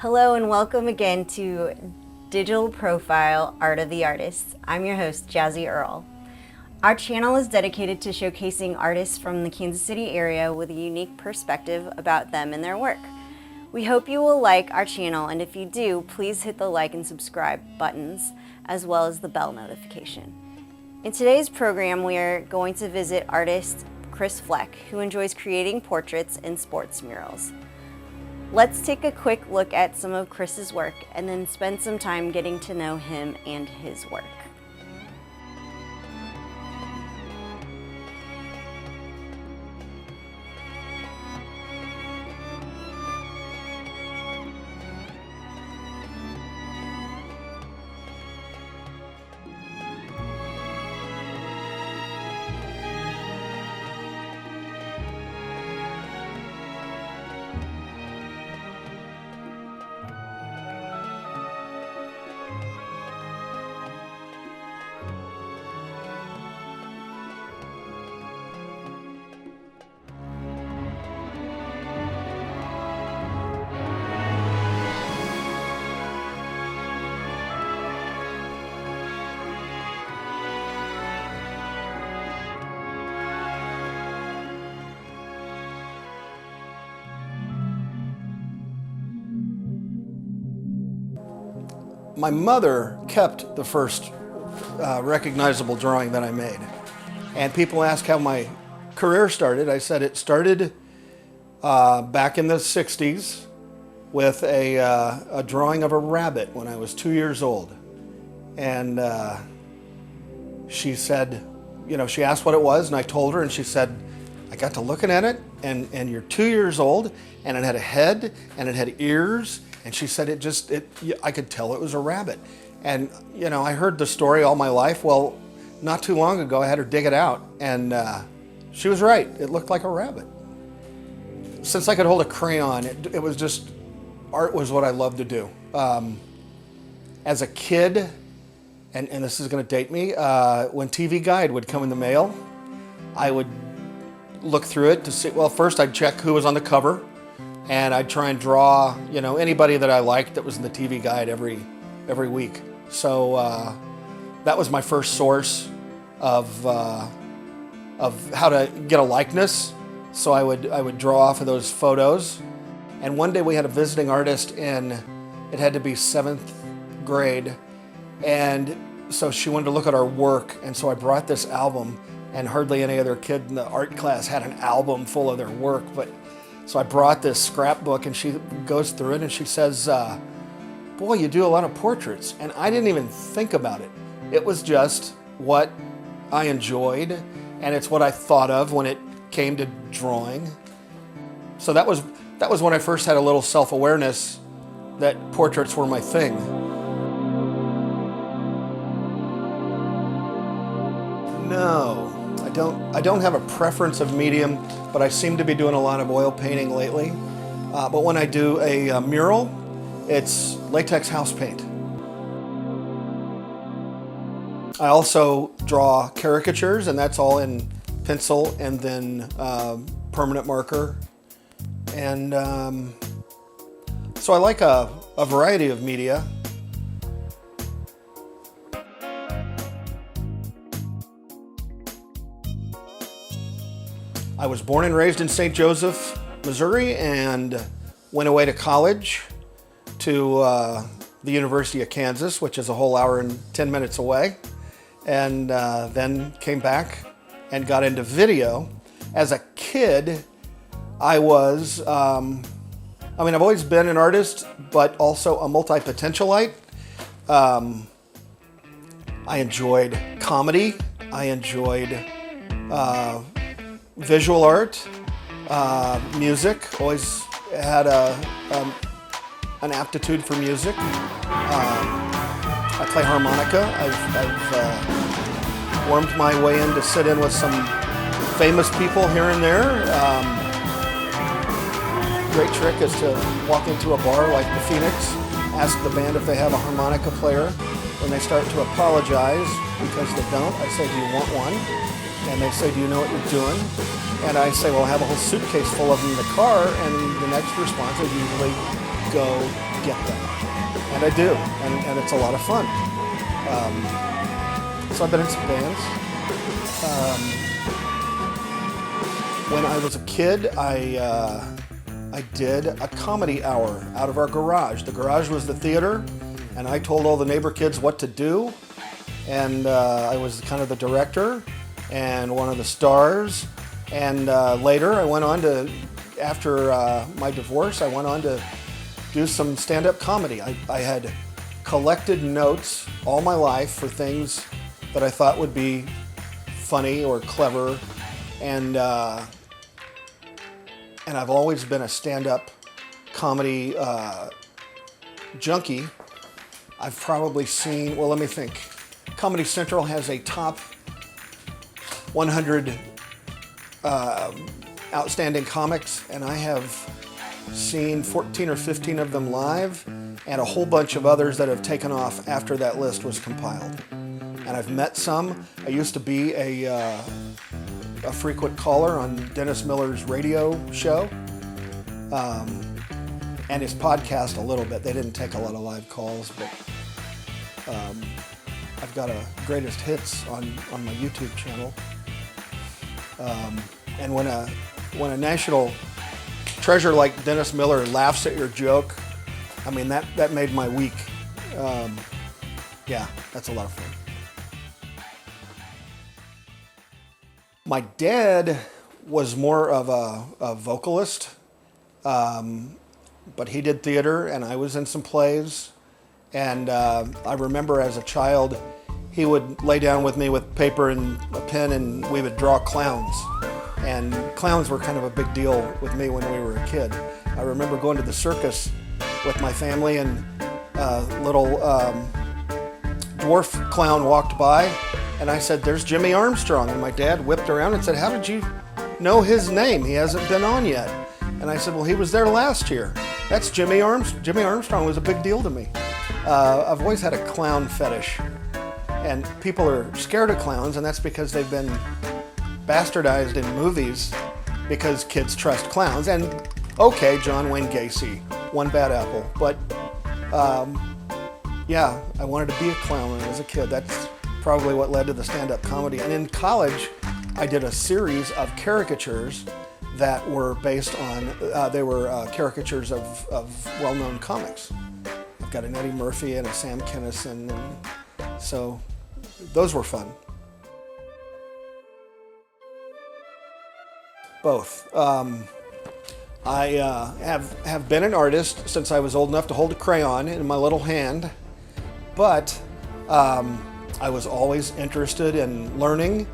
Hello and welcome again to Digital Profile Art of the Artist. I'm your host, Jazzy Earl. Our channel is dedicated to showcasing artists from the Kansas City area with a unique perspective about them and their work. We hope you will like our channel, and if you do, please hit the like and subscribe buttons, as well as the bell notification. In today's program, we are going to visit artist Fleck, who enjoys creating portraits and sports murals. Let's take a quick look at some of Chris's work and then spend some time getting to know him and his work. My mother kept the first recognizable drawing that I made. And people ask how my career started. I said it started back in the 60s with a drawing of a rabbit when I was 2 years old. And she said, she asked what it was, and I told her, and she said, I got to looking at it, and you're 2 years old, and it had a head, and it had ears, and she said I could tell it was a rabbit. And, I heard the story all my life. Well, not too long ago, I had her dig it out, and she was right. It looked like a rabbit. Since I could hold a crayon, it was just, art was what I loved to do. As a kid, and this is gonna date me, when TV Guide would come in the mail, I would look through it to see, well, first I'd check who was on the cover, and I'd try and draw, anybody that I liked that was in the TV Guide every week. So that was my first source of how to get a likeness. So I would draw off of those photos. And one day we had a visiting artist it had to be 7th grade. And so she wanted to look at our work. And so I brought this album, and hardly any other kid in the art class had an album full of their work. So I brought this scrapbook, and she goes through it, and she says, boy, you do a lot of portraits. And I didn't even think about it. It was just what I enjoyed, and it's what I thought of when it came to drawing. So that was when I first had a little self-awareness that portraits were my thing. No, I don't have a preference of medium, but I seem to be doing a lot of oil painting lately. But when I do a mural, it's latex house paint. I also draw caricatures, and that's all in pencil and then permanent marker. And so I like a variety of media. I was born and raised in St. Joseph, Missouri, and went away to college to the University of Kansas, which is a whole hour and 10 minutes away, and then came back and got into video. As a kid, I was, I've always been an artist, but also a multi-potentialite. I enjoyed comedy. I enjoyed visual art, music. Always had an aptitude for music. I play harmonica. I've wormed my way in to sit in with some famous people here and there. Great trick is to walk into a bar like the Phoenix, ask the band if they have a harmonica player. When they start to apologize because they don't, I say, do you want one? And they say, do you know what you're doing? And I say, well, I have a whole suitcase full of them in the car. And the next response is usually, go get them. And I do, and it's a lot of fun. So I've been in some bands. When I was a kid, I did a comedy hour out of our garage. The garage was the theater, and I told all the neighbor kids what to do. And I was kind of the director and one of the stars. And later I went on to, after my divorce, I went on to do some stand-up comedy. I had collected notes all my life for things that I thought would be funny or clever. And I've always been a stand-up comedy junkie. I've probably seen, well, let me think. Comedy Central has a top 100 outstanding comics, and I have seen 14 or 15 of them live, and a whole bunch of others that have taken off after that list was compiled. And I've met some. I used to be a frequent caller on Dennis Miller's radio show, and his podcast a little bit. They didn't take a lot of live calls, but I've got a greatest hits on my YouTube channel. And when a national treasure like Dennis Miller laughs at your joke, I mean, that made my week. Yeah, that's a lot of fun. My dad was more of a vocalist, but he did theater, and I was in some plays. And I remember as a child, he would lay down with me with paper and a pen, and we would draw clowns. And clowns were kind of a big deal with me when we were a kid. I remember going to the circus with my family, and a little dwarf clown walked by, and I said, "There's Jimmy Armstrong." And my dad whipped around and said, "How did you know his name? He hasn't been on yet." And I said, "Well, he was there last year. That's Jimmy Armstrong. Jimmy Armstrong was a big deal to me." I've always had a clown fetish. And people are scared of clowns, and that's because they've been bastardized in movies because kids trust clowns. And okay, John Wayne Gacy, one bad apple. But yeah, I wanted to be a clown when I was a kid. That's probably what led to the stand-up comedy. And in college, I did a series of caricatures that were based on, they were caricatures of well-known comics. I've got an Eddie Murphy and a Sam Kinison, and so those were fun. Both. I have been an artist since I was old enough to hold a crayon in my little hand, but I was always interested in learning.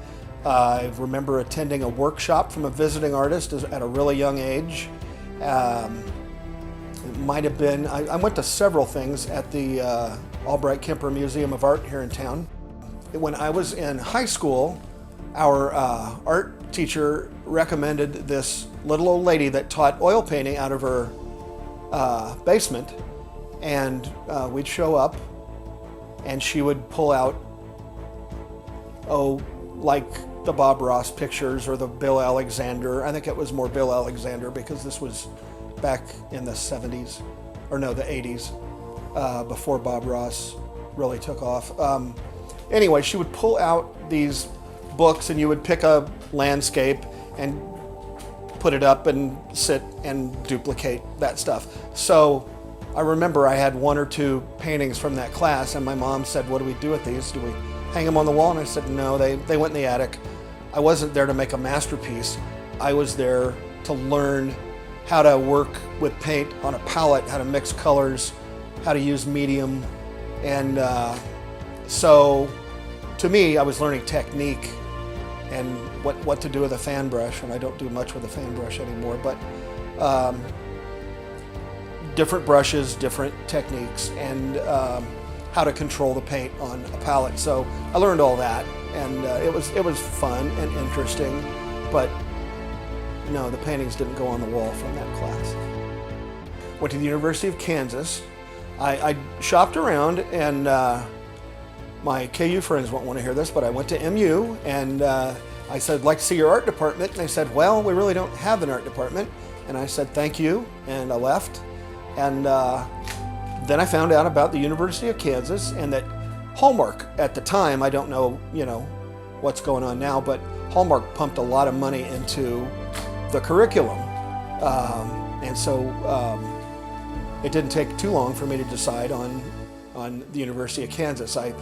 I remember attending a workshop from a visiting artist at a really young age. It might have been, I went to several things at the Albright Kemper Museum of Art here in town. When I was in high school, our art teacher recommended this little old lady that taught oil painting out of her basement, and we'd show up and she would pull out, like the Bob Ross pictures or the Bill Alexander. I think it was more Bill Alexander because this was back in the 70s, or no, the 80s, before Bob Ross really took off. Anyway, she would pull out these books and you would pick a landscape and put it up and sit and duplicate that stuff. So I remember I had one or two paintings from that class, and my mom said, "What do we do with these? Do we hang them on the wall?" And I said, "No, they went in the attic." I wasn't there to make a masterpiece. I was there to learn how to work with paint on a palette, how to mix colors, how to use medium. And so to me, I was learning technique and what to do with a fan brush, and I don't do much with a fan brush anymore, but different brushes, different techniques, and how to control the paint on a palette. So I learned all that, and it was fun and interesting, but no, the paintings didn't go on the wall from that class. Went to the University of Kansas. I shopped around, and my KU friends won't want to hear this, but I went to MU, and I said, "I'd like to see your art department." And they said, "Well, we really don't have an art department." And I said, "Thank you," and I left. And then I found out about the University of Kansas, and that Hallmark at the time, I don't know, what's going on now, but Hallmark pumped a lot of money into the curriculum. And so it didn't take too long for me to decide on the University of Kansas. I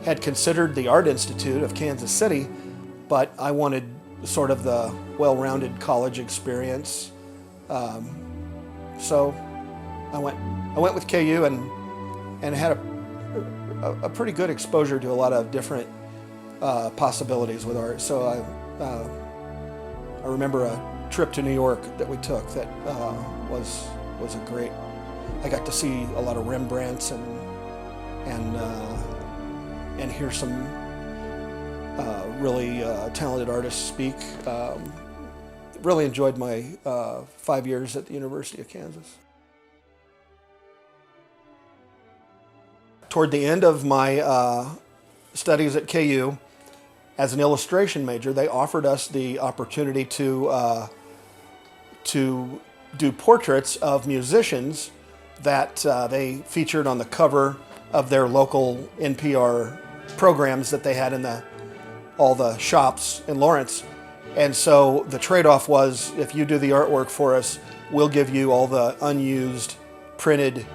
had considered the Art Institute of Kansas City, but I wanted sort of the well-rounded college experience. So I went with KU and had a pretty good exposure to a lot of different possibilities with art. So I remember a trip to New York that we took that was a great. I got to see a lot of Rembrandts and hear some really talented artists speak. Really enjoyed my 5 years at the University of Kansas. Toward the end of my studies at KU, as an illustration major, they offered us the opportunity to do portraits of musicians that they featured on the cover of their local NPR programs that they had in all the shops in Lawrence. And so the trade-off was, if you do the artwork for us, we'll give you all the unused printed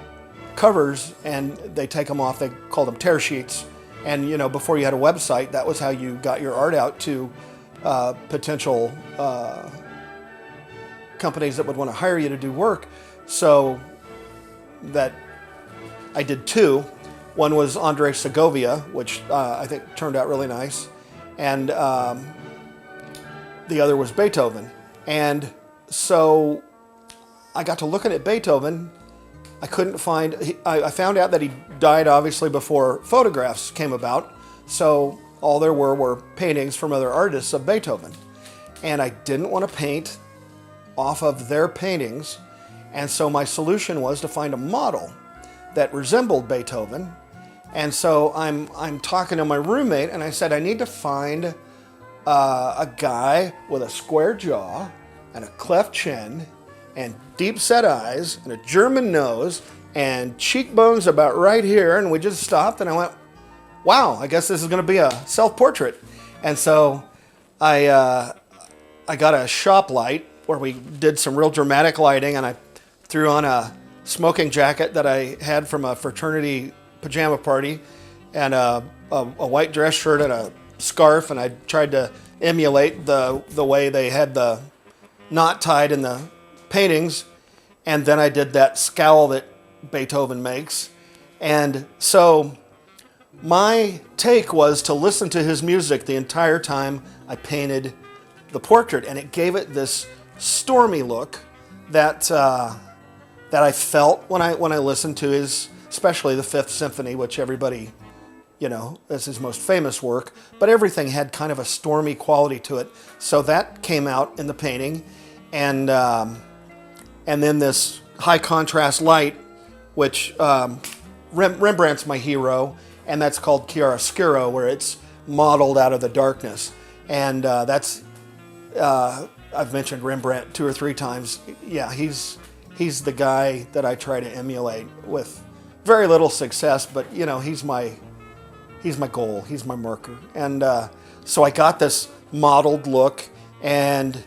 covers, and they take them off. They called them tear sheets. And before you had a website, that was how you got your art out to potential companies that would want to hire you to do work. So that I did two. One was Andre Segovia, which I think turned out really nice, and the other was Beethoven. And so I got to looking at Beethoven. I couldn't find, I found out that he died obviously before photographs came about, so all there were paintings from other artists of Beethoven. And I didn't want to paint off of their paintings, and so my solution was to find a model that resembled Beethoven. And so I'm talking to my roommate, and I said, I need to find a guy with a square jaw and a cleft chin and deep set eyes and a German nose and cheekbones about right here. And we just stopped, and I went, wow, I guess this is going to be a self-portrait. And so I got a shop light where we did some real dramatic lighting, and I threw on a smoking jacket that I had from a fraternity pajama party, and a white dress shirt and a scarf, and I tried to emulate the way they had the knot tied in the paintings, and then I did that scowl that Beethoven makes. And so my take was to listen to his music the entire time I painted the portrait, and it gave it this stormy look that I felt when I listened to his, especially the Fifth Symphony, which everybody, is his most famous work, but everything had kind of a stormy quality to it. So that came out in the painting, and then this high contrast light, which Rembrandt's my hero, and that's called chiaroscuro, where it's modeled out of the darkness. And that's I've mentioned Rembrandt 2 or 3 times. Yeah, he's the guy that I try to emulate with very little success, but he's my goal, he's my marker. And so I got this modeled look, and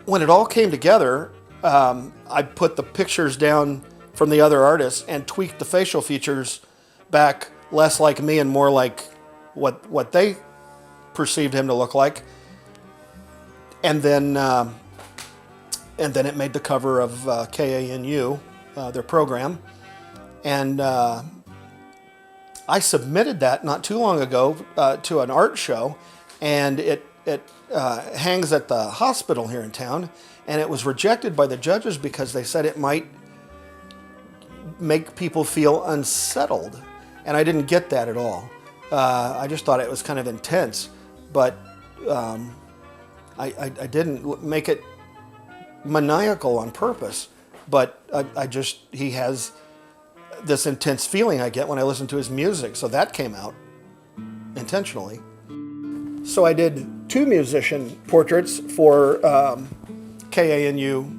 when it all came together, I put the pictures down from the other artists and tweaked the facial features back less like me and more like what they perceived him to look like. And then it made the cover of KANU, their program. And I submitted that not too long ago to an art show, and it hangs at the hospital here in town, and it was rejected by the judges because they said it might make people feel unsettled, and I didn't get that at all. I just thought it was kind of intense, but I didn't make it maniacal on purpose, but he has this intense feeling I get when I listen to his music, so that came out intentionally. So I did 2 musician portraits for KANU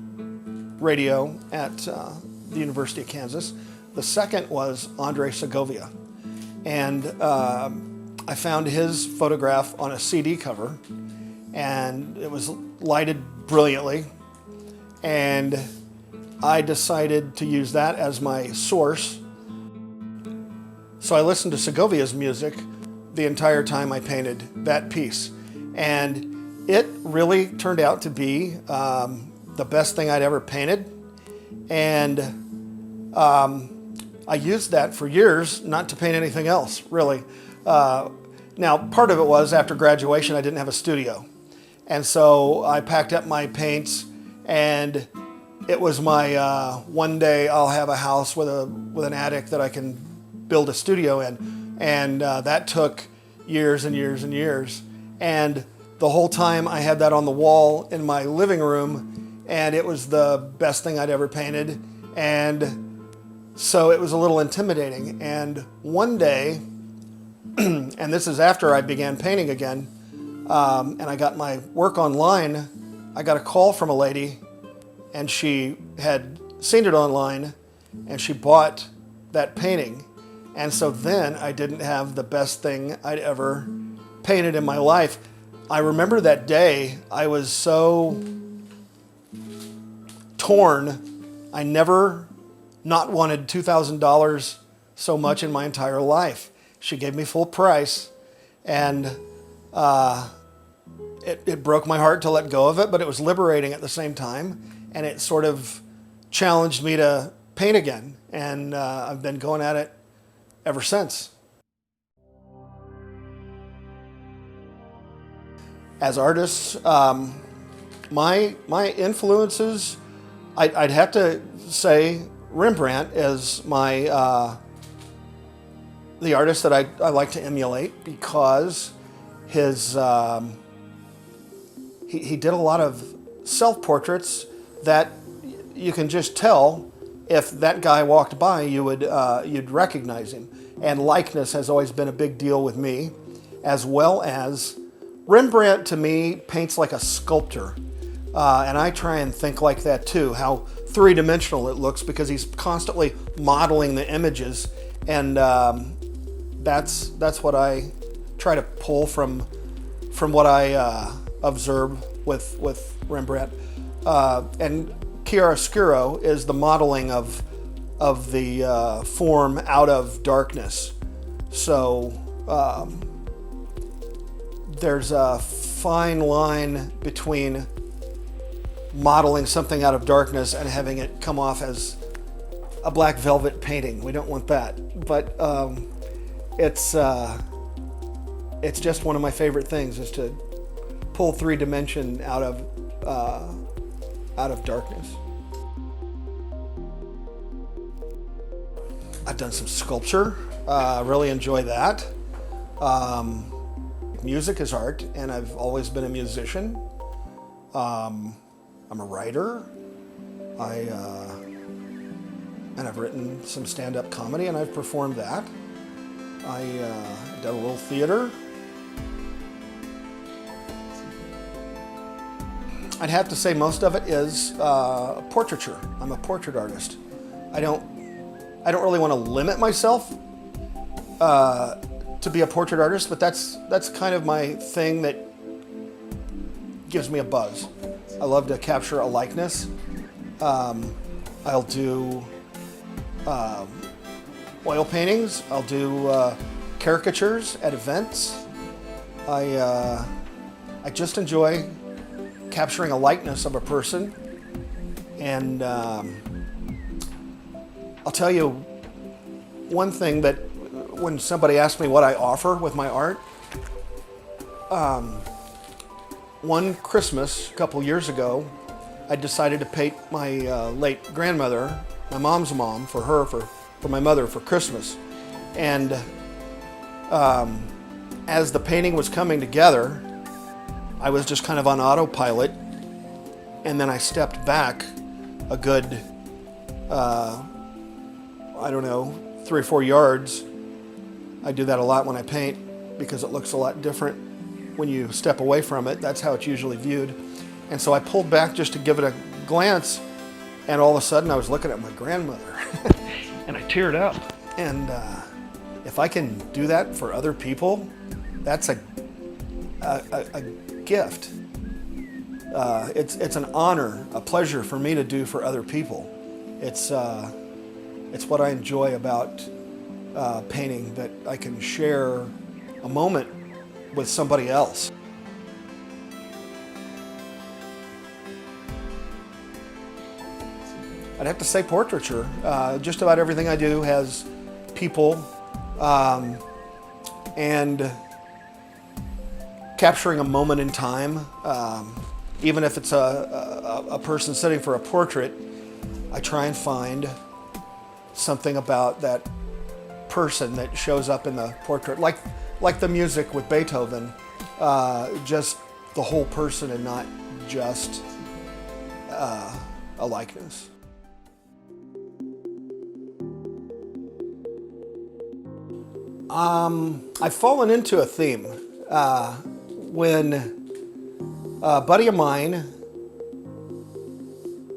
radio at the University of Kansas. The second was Andre Segovia. And I found his photograph on a CD cover, and it was lighted brilliantly. And I decided to use that as my source. So I listened to Segovia's music the entire time I painted that piece. And it really turned out to be the best thing I'd ever painted. And I used that for years, not to paint anything else, really. Now, part of it was after graduation, I didn't have a studio. And so I packed up my paints, and it was my one day I'll have a house with an attic that I can build a studio in. And that took years and years and years. And the whole time I had that on the wall in my living room, and it was the best thing I'd ever painted. And so it was a little intimidating. And one day, and this is after I began painting again, and I got my work online, I got a call from a lady, and she had seen it online, and she bought that painting. And so then I didn't have the best thing I'd ever painted in my life. I remember that day, I was so torn. I never not wanted $2,000 so much in my entire life. She gave me full price, and it broke my heart to let go of it, but it was liberating at the same time, and it sort of challenged me to paint again, and I've been going at it ever since. As artists, my influences, I'd have to say Rembrandt is my the artist that I like to emulate, because his he did a lot of self-portraits that you can just tell if that guy walked by, you'd recognize him. And likeness has always been a big deal with me, as well as Rembrandt, to me, paints like a sculptor. And I try and think like that too, how three-dimensional it looks, because he's constantly modeling the images. And that's what I try to pull from what I observe with Rembrandt. And chiaroscuro is the modeling of the form out of darkness. So there's a fine line between modeling something out of darkness and having it come off as a black velvet painting. We don't want that. But it's just one of my favorite things, is to pull three dimension out of darkness. I've done some sculpture. Really enjoy that. Music is art, and I've always been a musician. I'm a writer. And I've written some stand-up comedy, and I've performed that. I did a little theater. I'd have to say most of it is portraiture. I'm a portrait artist. I don't really want to limit myself to be a portrait artist, but that's kind of my thing that gives me a buzz. I love to capture a likeness. I'll do oil paintings. I'll do caricatures at events. I just enjoy capturing a likeness of a person. And I'll tell you one thing, that when somebody asks me what I offer with my art, one Christmas a couple years ago, I decided to paint my late grandmother, my mom's mom, for my mother for Christmas. And as the painting was coming together, I was just kind of on autopilot, and then I stepped back a good, 3 or 4 yards. I do that a lot when I paint, because it looks a lot different when you step away from it. That's how it's usually viewed. And so I pulled back just to give it a glance, And all of a sudden I was looking at my grandmother and I teared up. And if I can do that for other people, that's a gift. It's an honor, a pleasure for me to do for other people. It's what I enjoy about painting, that I can share a moment with somebody else. I'd have to say portraiture. Just about everything I do has people and capturing a moment in time. Even if it's a person sitting for a portrait, I try and find something about that person that shows up in the portrait. Like the music with Beethoven, just the whole person and not just a likeness. I've fallen into a theme. When a buddy of mine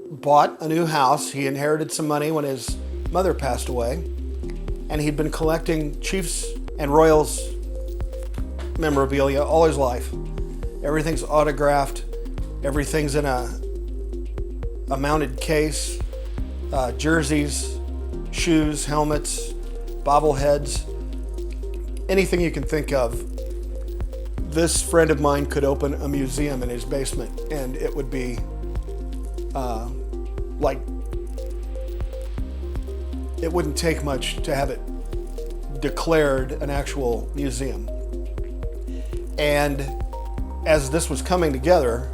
bought a new house, he inherited some money when his mother passed away, and he'd been collecting Chiefs and Royals memorabilia all his life. Everything's autographed, everything's in a mounted case, jerseys, shoes, helmets, bobbleheads, anything you can think of. This friend of mine could open a museum in his basement, and it would be it wouldn't take much to have it declared an actual museum. And as this was coming together,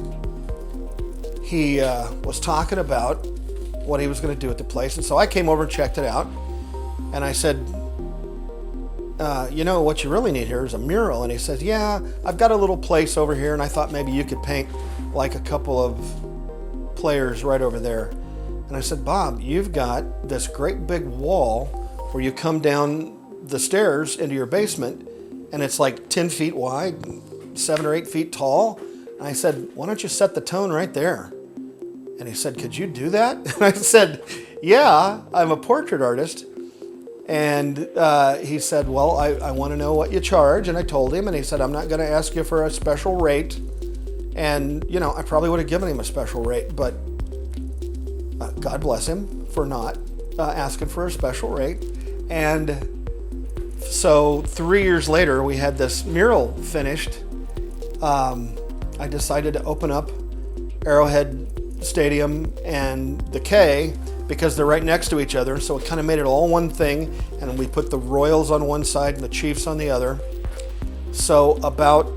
he was talking about what he was going to do at the place. And so I came over and checked it out, and I said, you know, what you really need here is a mural. And he says, yeah, I've got a little place over here, and I thought maybe you could paint like a couple of players right over there. And I said, Bob, you've got this great big wall where you come down the stairs into your basement, and it's like 10 feet wide, 7 or 8 feet tall. And I said, why don't you set the tone right there? And he said, could you do that? And I said, yeah, I'm a portrait artist. And he said, well, I want to know what you charge. And I told him, and he said, I'm not going to ask you for a special rate. And, you know, I probably would have given him a special rate, but God bless him for not asking for a special rate. And so 3 years later, we had this mural finished. I decided to open up Arrowhead Stadium and the K because they're right next to each other. So it kind of made it all one thing. And we put the Royals on one side and the Chiefs on the other. So about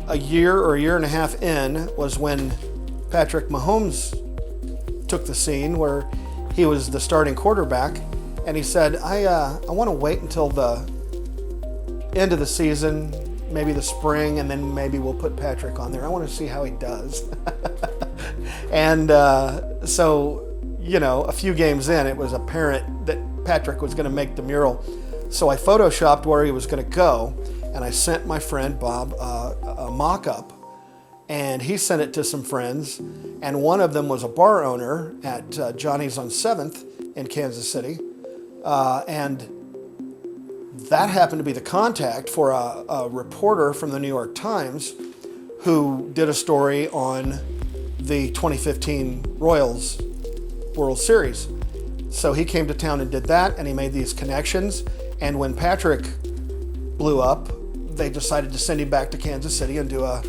a year or a year and a half in was when Patrick Mahomes took the scene, where he was the starting quarterback. And he said, I want to wait until the end of the season, maybe the spring, and then maybe we'll put Patrick on there. I want to see how he does. And so, you know, a few games in, it was apparent that Patrick was going to make the mural. So I photoshopped where he was going to go, and I sent my friend Bob a mock-up, and he sent it to some friends, and one of them was a bar owner at Johnny's on 7th in Kansas City, and that happened to be the contact for a reporter from the New York Times who did a story on the 2015 Royals World Series. So he came to town and did that, and he made these connections. And when Patrick blew up, they decided to send him back to Kansas City and do a,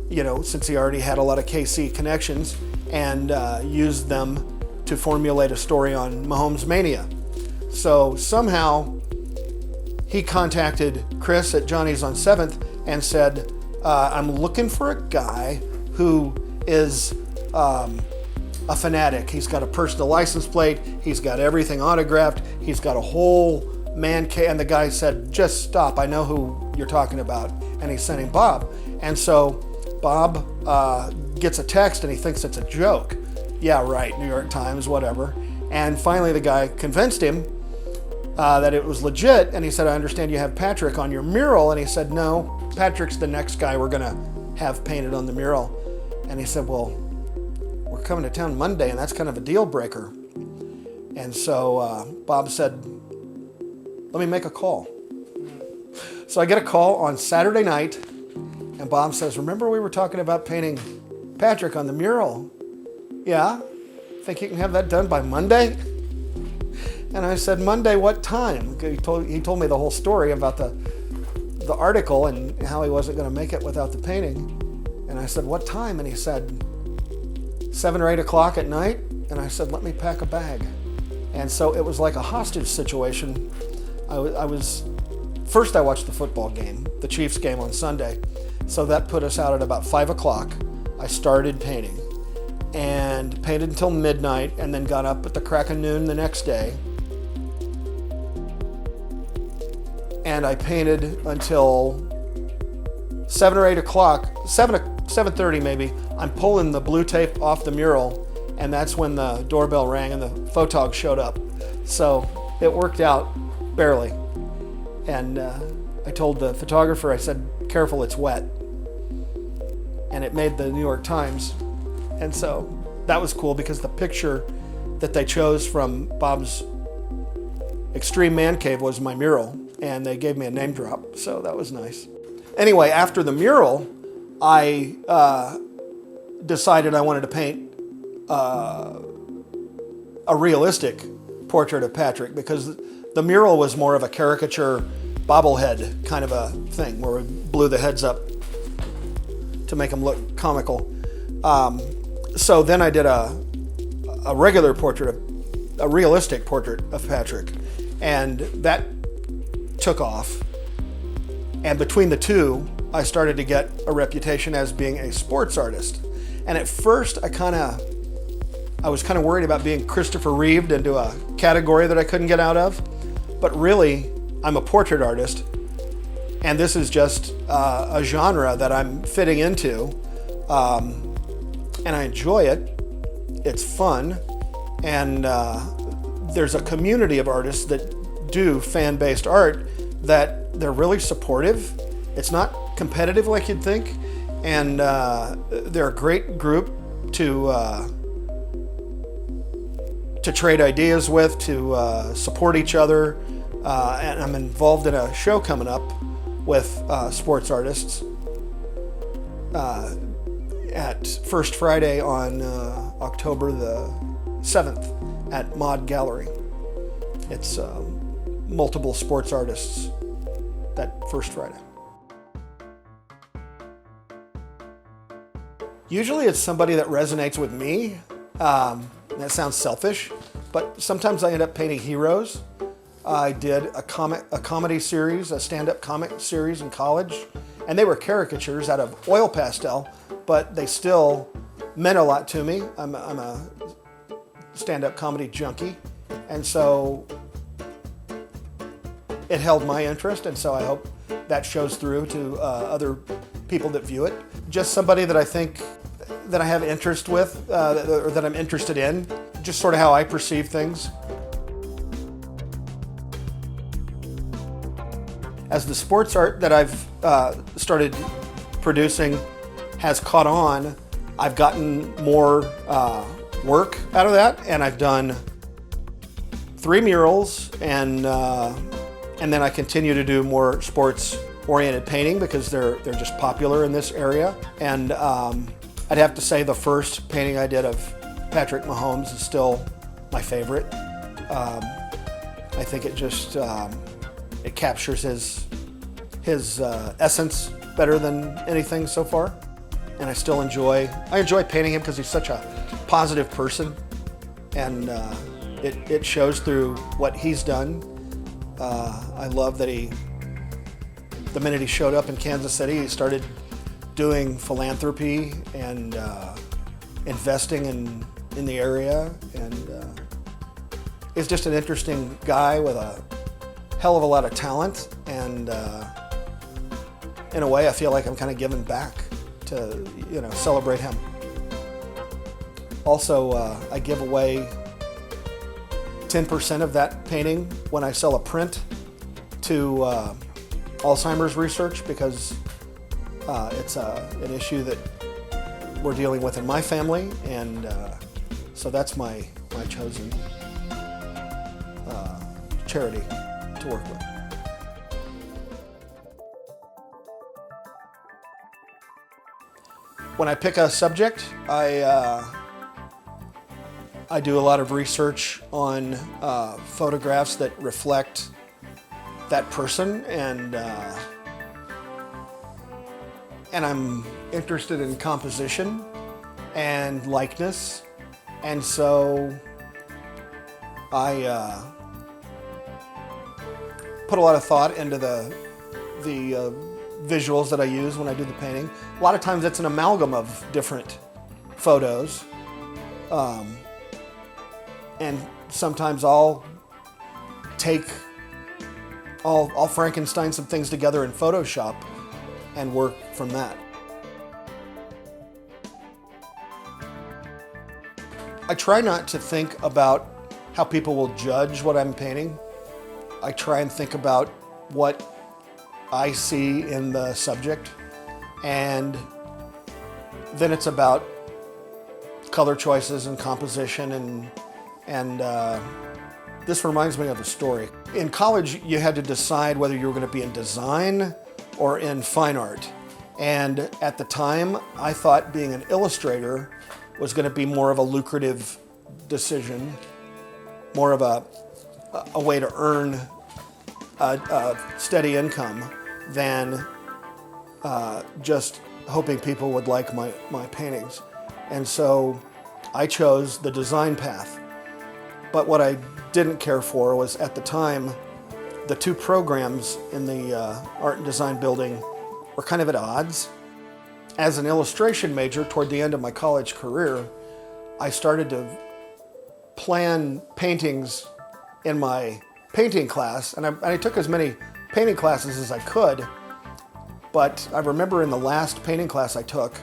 you know, since he already had a lot of KC connections, and use them to formulate a story on Mahomes Mania. So somehow he contacted Chris at Johnny's on 7th and said, I'm looking for a guy who is a fanatic. He's got a personal license plate. He's got everything autographed. He's got a whole man cave. And the guy said, just stop. I know who you're talking about. And he sent him Bob. And so Bob gets a text, and he thinks it's a joke. Yeah, right, New York Times, whatever. And finally the guy convinced him that it was legit. And he said, I understand you have Patrick on your mural. And he said, no, Patrick's the next guy we're going to have painted on the mural. And he said, well, we're we're coming to town Monday, and that's kind of a deal breaker. And so Bob said, let me make a call. So I get a call on Saturday night, and Bob says, remember we were talking about painting Patrick on the mural? Yeah? Think you can have that done by Monday? And I said, Monday, what time? He told me the whole story about the article and how he wasn't going to make it without the painting. And I said, what time? And he said, 7 or 8 o'clock at night. And I said, let me pack a bag. And so it was like a hostage situation. First I watched the football game, the Chiefs game on Sunday. So that put us out at about 5 o'clock. I started painting and painted until midnight, and then got up at the crack of noon the next day. And I painted until 7 or 8 o'clock, 7:30 maybe. I'm pulling the blue tape off the mural, and that's when the doorbell rang and the photog showed up. So it worked out barely. And I told the photographer, I said, careful, it's wet. And it made the New York Times. And so that was cool because the picture that they chose from Bob's extreme man cave was my mural, and they gave me a name drop, so that was nice. Anyway, after the mural, I decided I wanted to paint a realistic portrait of Patrick, because the mural was more of a caricature bobblehead kind of a thing where we blew the heads up to make them look comical. So then I did a regular portrait, a realistic portrait of Patrick, and that took off. And between the two, I started to get a reputation as being a sports artist. And at first, I was kind of worried about being Christopher Reeved into a category that I couldn't get out of. But really, I'm a portrait artist, and this is just a genre that I'm fitting into, and I enjoy it. It's fun, and there's a community of artists that do fan-based art that they're really supportive. It's not competitive like you'd think, and they're a great group to trade ideas with, to support each other. And I'm involved in a show coming up with sports artists at First Friday on October the 7th at Mod Gallery. It's multiple sports artists that First Friday. Usually it's somebody that resonates with me. That sounds selfish, but sometimes I end up painting heroes. I did a comedy series, a stand-up comic series in college, and they were caricatures out of oil pastel, but they still meant a lot to me. I'm a stand-up comedy junkie, and so it held my interest, and so I hope that shows through to other people that view it. Just somebody that I think that I have interest with, or that I'm interested in, just sort of how I perceive things. As the sports art that I've started producing has caught on, I've gotten more work out of that, and I've done 3 murals, and then I continue to do more sports-oriented painting because they're just popular in this area. And I'd have to say the first painting I did of Patrick Mahomes is still my favorite. I think it just it captures his essence better than anything so far, and I enjoy painting him because he's such a positive person, and it shows through what he's done. I love that the minute he showed up in Kansas City, he started doing philanthropy and investing in the area, and he's just an interesting guy with a hell of a lot of talent, and in a way I feel like I'm kind of giving back to celebrate him. Also, I give away 10% of that painting when I sell a print to Alzheimer's research, because it's an issue that we're dealing with in my family, and so that's my chosen charity to work with. When I pick a subject, I do a lot of research on photographs that reflect that person, and I'm interested in composition and likeness, and so I put a lot of thought into the visuals that I use when I do the painting. A lot of times it's an amalgam of different photos, and sometimes I'll Frankenstein some things together in Photoshop and work from that. I try not to think about how people will judge what I'm painting. I try and think about what I see in the subject, and then it's about color choices and composition, and this reminds me of a story. In college, you had to decide whether you were going to be in design or in fine art, and at the time I thought being an illustrator was going to be more of a lucrative decision, more of a way to earn a steady income than just hoping people would like my paintings. And so I chose the design path. But what I didn't care for was, at the time, the two programs in the art and design building were kind of at odds. As an illustration major, toward the end of my college career, I started to plan paintings in my painting class, and I took as many painting classes as I could, but I remember in the last painting class I took,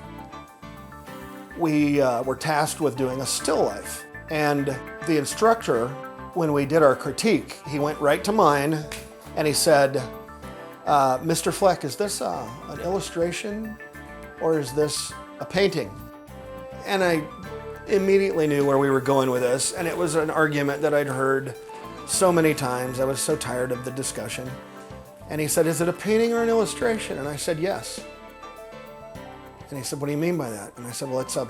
we were tasked with doing a still life. And the instructor, when we did our critique, he went right to mine and he said, Mr. Fleck, is this an illustration or is this a painting? And I immediately knew where we were going with this, and it was an argument that I'd heard so many times. I was so tired of the discussion. And he said, is it a painting or an illustration? And I said, yes. And he said, what do you mean by that? And I said, well, it's a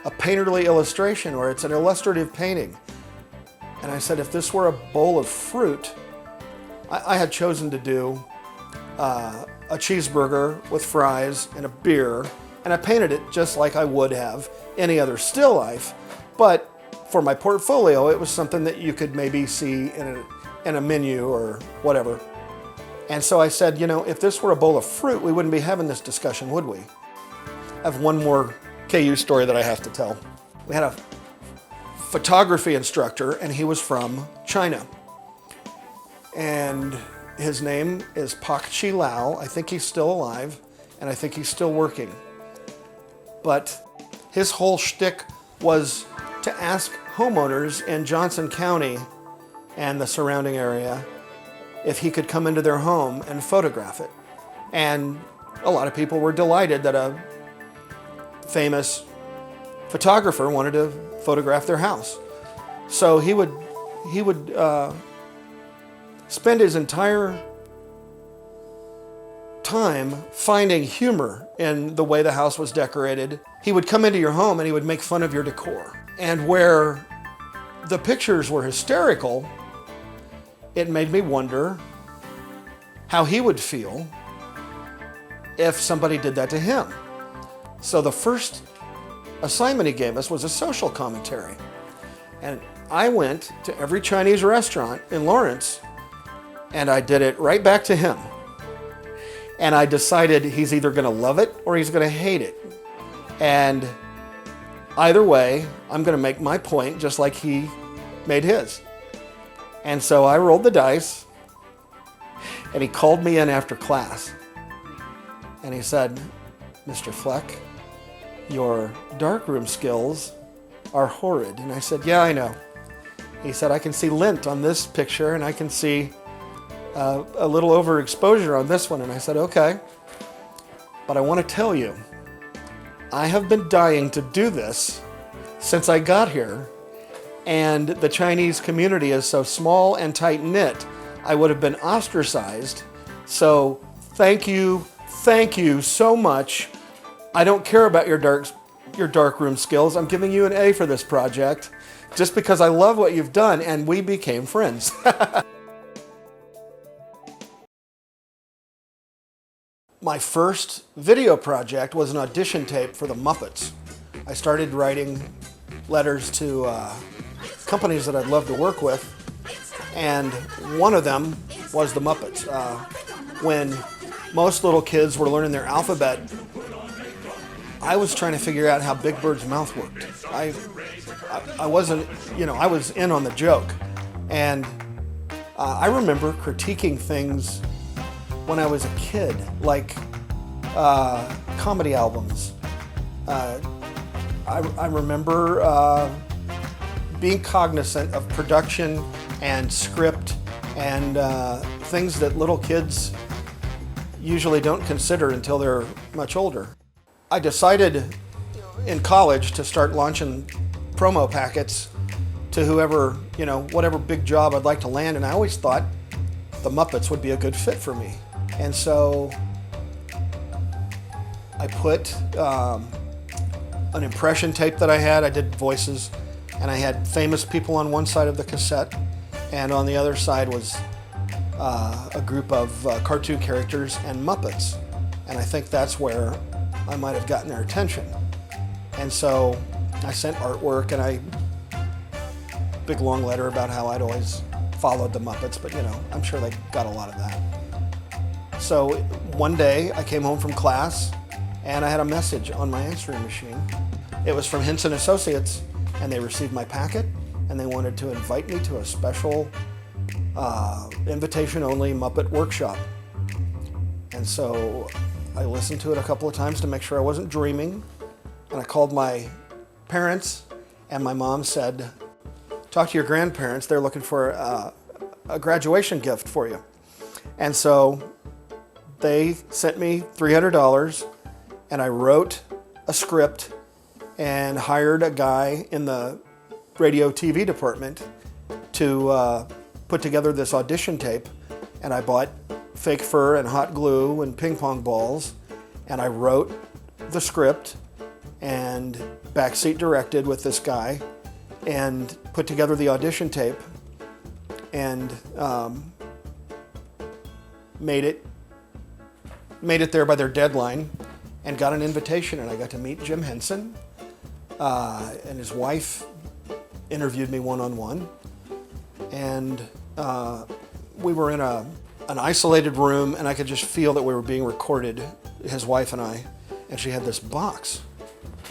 painterly illustration, or it's an illustrative painting. And I said, if this were a bowl of fruit, I had chosen to do a cheeseburger with fries and a beer, and I painted it just like I would have any other still life. But for my portfolio, it was something that you could maybe see in a menu or whatever. And so I said, you know, if this were a bowl of fruit, we wouldn't be having this discussion, would we? I have one more KU story that I have to tell. We had a photography instructor, and he was from China. And his name is Pak Chi Lao. I think he's still alive, and I think he's still working. But his whole shtick was to ask homeowners in Johnson County and the surrounding area if he could come into their home and photograph it. And a lot of people were delighted that a famous photographer wanted to photograph their house. So he would spend his entire time finding humor in the way the house was decorated. He would come into your home and he would make fun of your decor. And where the pictures were hysterical, it made me wonder how he would feel if somebody did that to him. So the first assignment he gave us was a social commentary. And I went to every Chinese restaurant in Lawrence and I did it right back to him. And I decided he's either going to love it or he's going to hate it. And either way, I'm going to make my point just like he made his. And so I rolled the dice, and he called me in after class. And he said, Mr. Fleck, your darkroom skills are horrid. And I said, yeah, I know. He said, I can see lint on this picture, and I can see a little overexposure on this one. And I said, okay, but I want to tell you I have been dying to do this since I got here, and the Chinese community is so small and tight-knit, I would have been ostracized. So thank you so much. I don't care about your darkroom skills. I'm giving you an A for this project just because I love what you've done, and we became friends. My first video project was an audition tape for the Muppets. I started writing letters to companies that I'd love to work with, and one of them was the Muppets. When most little kids were learning their alphabet, I was trying to figure out how Big Bird's mouth worked. I wasn't, I was in on the joke. And I remember critiquing things when I was a kid, like comedy albums. I remember being cognizant of production and script and things that little kids usually don't consider until they're much older. I decided in college to start launching promo packets to whoever, whatever big job I'd like to land, and I always thought the Muppets would be a good fit for me. And so I put an impression tape that I had. I did voices, and I had famous people on one side of the cassette, and on the other side was a group of cartoon characters and Muppets. And I think that's where I might have gotten their attention. And so I sent artwork and big long letter about how I'd always followed the Muppets, but I'm sure they got a lot of that. So one day I came home from class and I had a message on my answering machine. It was from Hinson Associates, and they received my packet and they wanted to invite me to a special invitation-only Muppet workshop. And so I listened to it a couple of times to make sure I wasn't dreaming, and I called my parents, and my mom said, talk to your grandparents, they're looking for a graduation gift for you. And so they sent me $300, and I wrote a script and hired a guy in the radio TV department to put together this audition tape. And I bought fake fur and hot glue and ping pong balls, and I wrote the script and backseat directed with this guy and put together the audition tape and made it there by their deadline and got an invitation, and I got to meet Jim Henson, and his wife interviewed me one-on-one, and we were in an isolated room, and I could just feel that we were being recorded, his wife and I, and she had this box,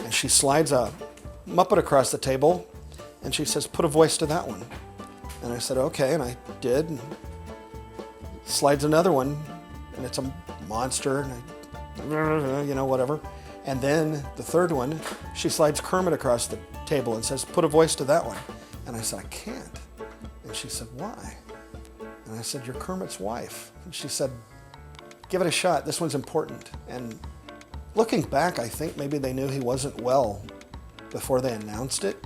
and she slides a Muppet across the table, and she says, put a voice to that one. And I said, okay, and I did, and slides another one, and it's a monster, and whatever. And then the third one, she slides Kermit across the table and says, put a voice to that one. And I said, I can't. And she said, why? And I said, you're Kermit's wife. And she said, give it a shot. This one's important. And looking back, I think maybe they knew he wasn't well before they announced it.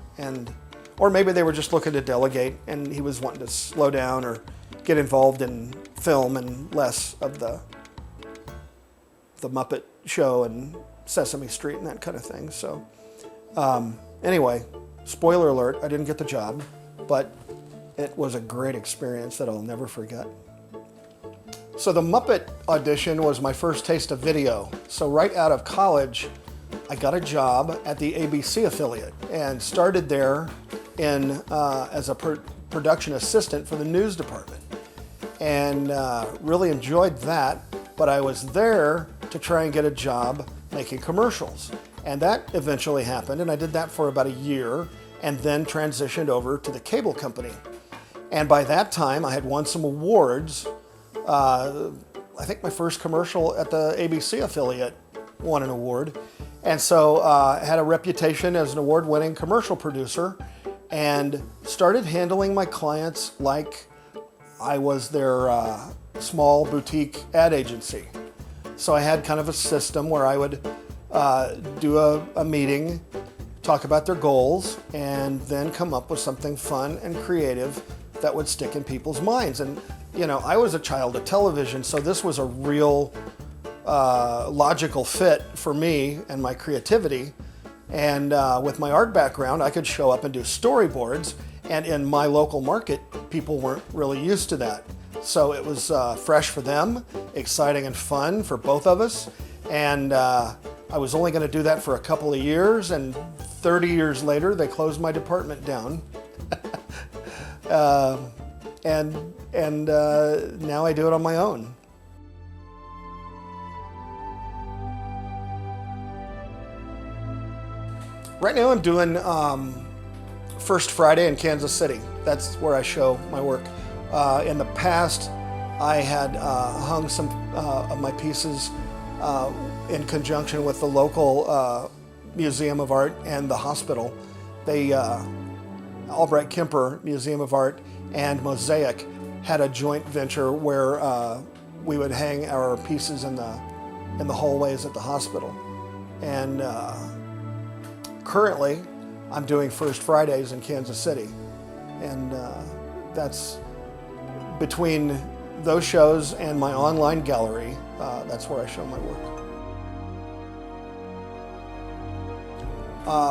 Or maybe they were just looking to delegate and he was wanting to slow down or get involved in film and less of the Muppet Show and Sesame Street and that kind of thing. So anyway, spoiler alert, I didn't get the job, but it was a great experience that I'll never forget. So the Muppet audition was my first taste of video. So right out of college, I got a job at the ABC affiliate and started there as a production assistant for the news department, and really enjoyed that. But I was there to try and get a job making commercials, and that eventually happened, and I did that for about a year and then transitioned over to the cable company. And by that time I had won some awards. I think my first commercial at the ABC affiliate won an award, and so I had a reputation as an award-winning commercial producer and started handling my clients like I was their small boutique ad agency. So I had kind of a system where I would do a meeting, talk about their goals, and then come up with something fun and creative that would stick in people's minds. And you know, I was a child of television, so this was a real logical fit for me and my creativity. And with my art background, I could show up and do storyboards. And in my local market, people weren't really used to that. So it was fresh for them, exciting and fun for both of us. And I was only going to do that for a couple of years. And 30 years later, they closed my department down. And now I do it on my own. Right now I'm doing First Friday in Kansas City. That's where I show my work. In the past, I had hung some of my pieces in conjunction with the local Museum of Art and the hospital. They, Albright Kemper Museum of Art and Mosaic had a joint venture where we would hang our pieces in the hallways at the hospital. And currently, I'm doing First Fridays in Kansas City. And that's between those shows and my online gallery, that's where I show my work.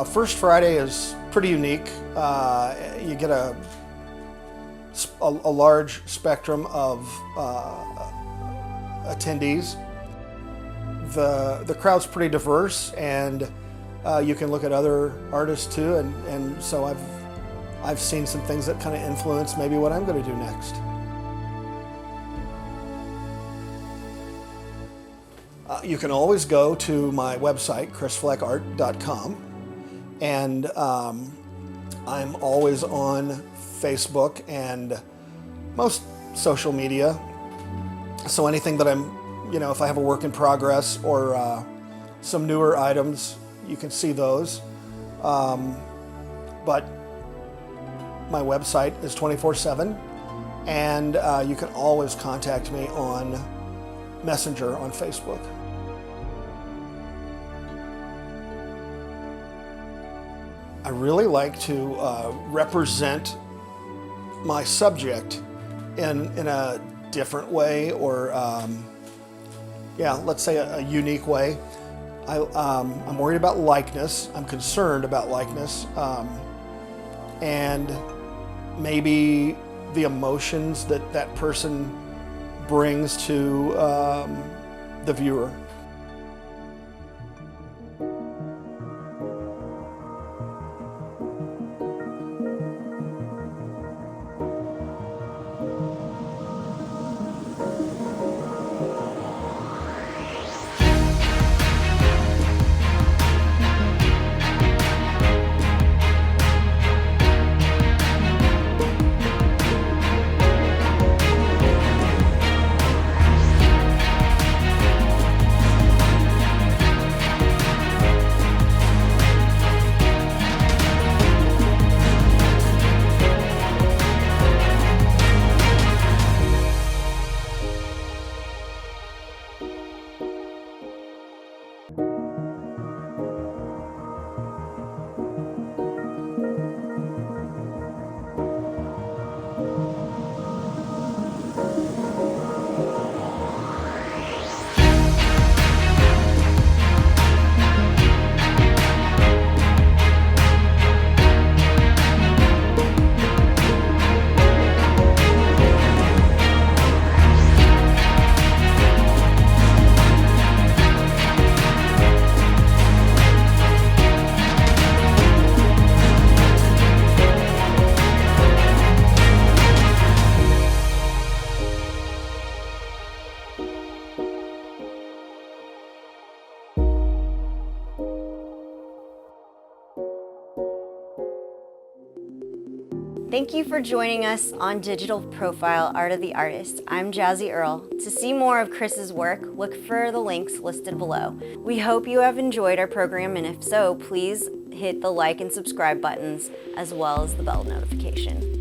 First Friday is pretty unique. You get a large spectrum of attendees. The crowd's pretty diverse, and you can look at other artists too, and so I've seen some things that kind of influence maybe what I'm going to do next. You can always go to my website, chrisfleckart.com, and I'm always on Facebook and most social media. So anything that if I have a work in progress or some newer items, you can see those. But my website is 24/7, and you can always contact me on Messenger on Facebook. I really like to represent my subject in a different way, or let's say a unique way. I'm worried about likeness. I'm concerned about likeness, and maybe the emotions that person brings to the viewer. Thank you for joining us on Digital Profile Art of the Artist. I'm Jazzy Earl. To see more of Chris's work, look for the links listed below. We hope you have enjoyed our program, and if so, please hit the like and subscribe buttons as well as the bell notification.